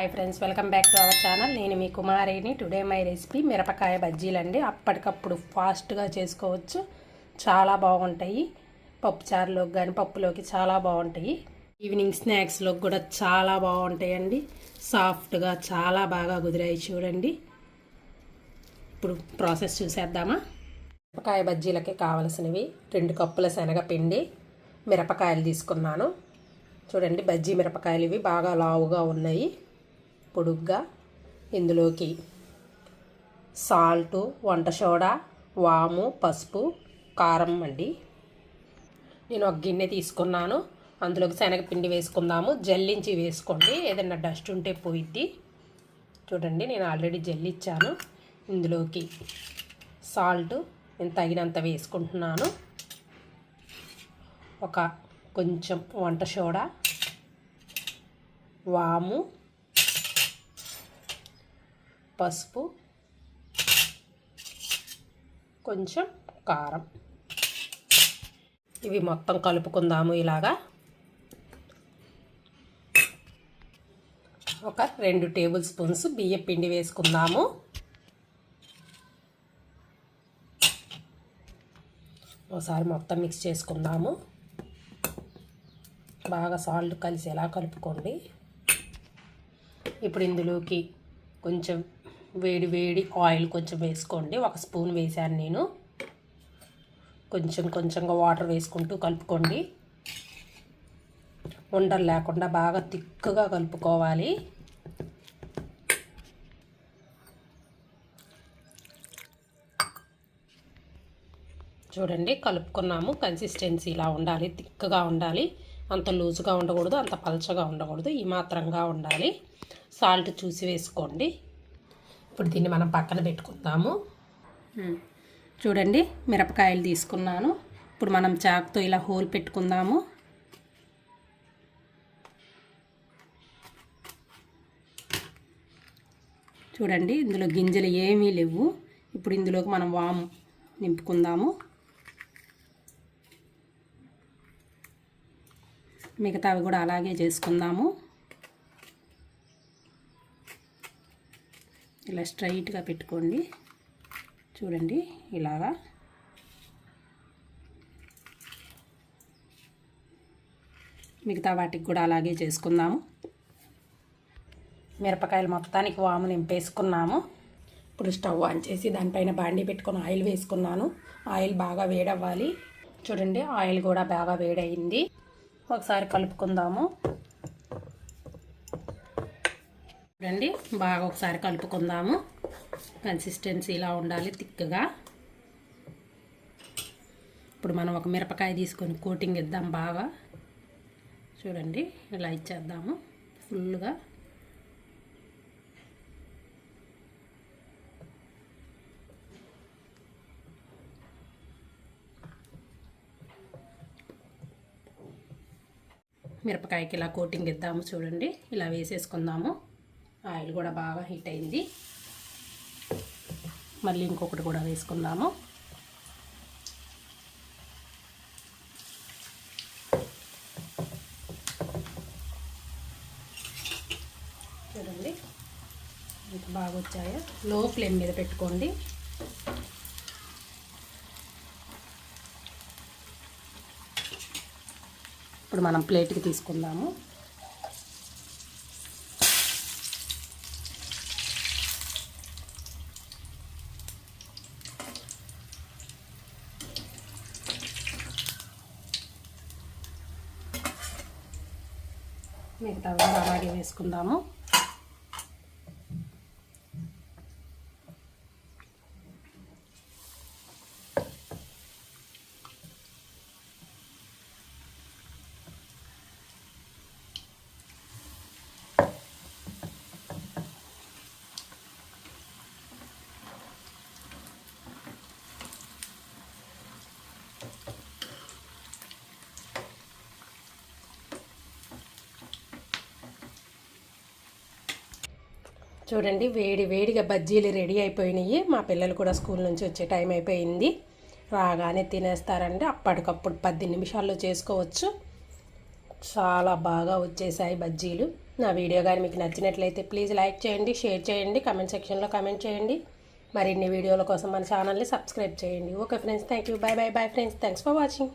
Hi friends, welcome back to our channel. నేను మీ కుమారిని. Today my recipe మిరపకాయ బజ్జీలండి. అప్పటికప్పుడు ఫాస్ట్గా చేసుకోవచ్చు, చాలా బాగుంటాయి. పప్పుచారులోకి కానీ పప్పులోకి చాలా బాగుంటాయి. ఈవినింగ్ స్నాక్స్లోకి కూడా చాలా బాగుంటాయండి. సాఫ్ట్గా చాలా బాగా కుదిరాయి చూడండి. ఇప్పుడు ప్రాసెస్ చూసేద్దామా. మిరపకాయ బజ్జీలకి కావలసినవి 2 కప్పుల శనగపిండి, మిరపకాయలు తీసుకున్నాను. చూడండి, బజ్జీ మిరపకాయలు ఇవి బాగా లావుగా ఉన్నాయి, పొడుగ్గా. ఇందులోకి సాల్టు, వంట సోడా, వాము, పసుపు, కారం అండి. నేను ఒక గిన్నె తీసుకున్నాను, అందులోకి శనగపిండి వేసుకుందాము. జల్లించి వేసుకోండి, ఏదైనా డస్ట్ ఉంటే పోయిద్ది. చూడండి, నేను ఆల్రెడీ జల్లిచ్చాను. ఇందులోకి సాల్ట్ నేను తగినంత వేసుకుంటున్నాను. కొంచెం వంట సోడా, వాము, పసుపు, కొంచెం కారం. ఇవి మొత్తం కలుపుకుందాము. ఇలాగా 2 టేబుల్ స్పూన్స్ బియ్యం పిండి వేసుకుందాము. ఒకసారి మొత్తం మిక్స్ చేసుకుందాము. బాగా సాల్ట్ కలిసేలా కలుపుకోండి. ఇప్పుడు ఇందులోకి కొంచెం వేడి ఆయిల్ కొంచెం వేసుకోండి. 1 స్పూన్ వేసాను నేను. కొంచెంగా వాటర్ వేసుకుంటూ కలుపుకోండి. ఉండలు లేకుండా బాగా తిక్కుగా కలుపుకోవాలి. చూడండి, కలుపుకున్నాము. కన్సిస్టెన్సీ ఇలా ఉండాలి, తిక్కుగా ఉండాలి. అంత లూజుగా ఉండకూడదు, అంత పలచగా ఉండకూడదు, ఈ మాత్రంగా ఉండాలి. సాల్ట్ చూసి వేసుకోండి. ఇప్పుడు దీన్ని మనం పక్కన పెట్టుకుందాము. చూడండి, మిరపకాయలు తీసుకున్నాను. ఇప్పుడు మనం చాకుతో ఇలా హోల్ పెట్టుకుందాము. చూడండి, ఇందులో గింజలు ఏమీ లేవు. ఇప్పుడు ఇందులోకి మనం వాము నింపుకుందాము. మిగతావి కూడా అలాగే చేసుకుందాము. ఇలా స్ట్రైట్గా పెట్టుకోండి. చూడండి, ఇలాగా. మిగతా వాటికి కూడా అలాగే చేసుకుందాము. మిరపకాయలు మొత్తానికి వాము నింపేసుకున్నాము. ఇప్పుడు స్టవ్ ఆన్ చేసి దానిపైన బాండీ పెట్టుకొని ఆయిల్ వేసుకున్నాను. ఆయిల్ బాగా వేడవ్వాలి. చూడండి, ఆయిల్ కూడా బాగా వేడయింది. ఒకసారి కలుపుకుందాము. చూడండి, బాగా ఒకసారి కలుపుకుందాము. కన్సిస్టెన్సీ ఇలా ఉండాలి, తిక్కుగా. ఇప్పుడు మనం ఒక మిరపకాయ తీసుకొని కోటింగ్ ఇద్దాం బాగా. చూడండి, ఇలా ఇచ్చేద్దాము ఫుల్గా. మిరపకాయకి ఇలా కోటింగ్ ఇద్దాము. చూడండి, ఇలా వేసేసుకుందాము. ఆయిల్ కూడా బాగా హీట్ అయింది. మళ్ళీ ఇంకొకటి కూడా వేసుకుందాము. చూడండి, ఎంత బాగా వచ్చాయో. లో ఫ్లేమ్ మీద పెట్టుకోండి. ఇప్పుడు మనం ప్లేట్కి తీసుకుందాము. మిగతా కూడా అలాగే వేసుకుందాము. చూడండి, వేడిగా బజ్జీలు రెడీ అయిపోయినాయి. మా పిల్లలు కూడా స్కూల్ నుంచి వచ్చే టైం అయిపోయింది. రాగానే తినేస్తారండి. అప్పటికప్పుడు 10 నిమిషాల్లో చేసుకోవచ్చు. చాలా బాగా వచ్చేసాయి బజ్జీలు. నా వీడియో కానీ మీకు నచ్చినట్లయితే ప్లీజ్ లైక్ చేయండి, షేర్ చేయండి, కమెంట్ సెక్షన్లో కమెంట్ చేయండి. మరిన్ని వీడియోల కోసం మన ఛానల్ని సబ్స్క్రైబ్ చేయండి. Okay friends, thank you. Bye bye bye friends, thanks for watching.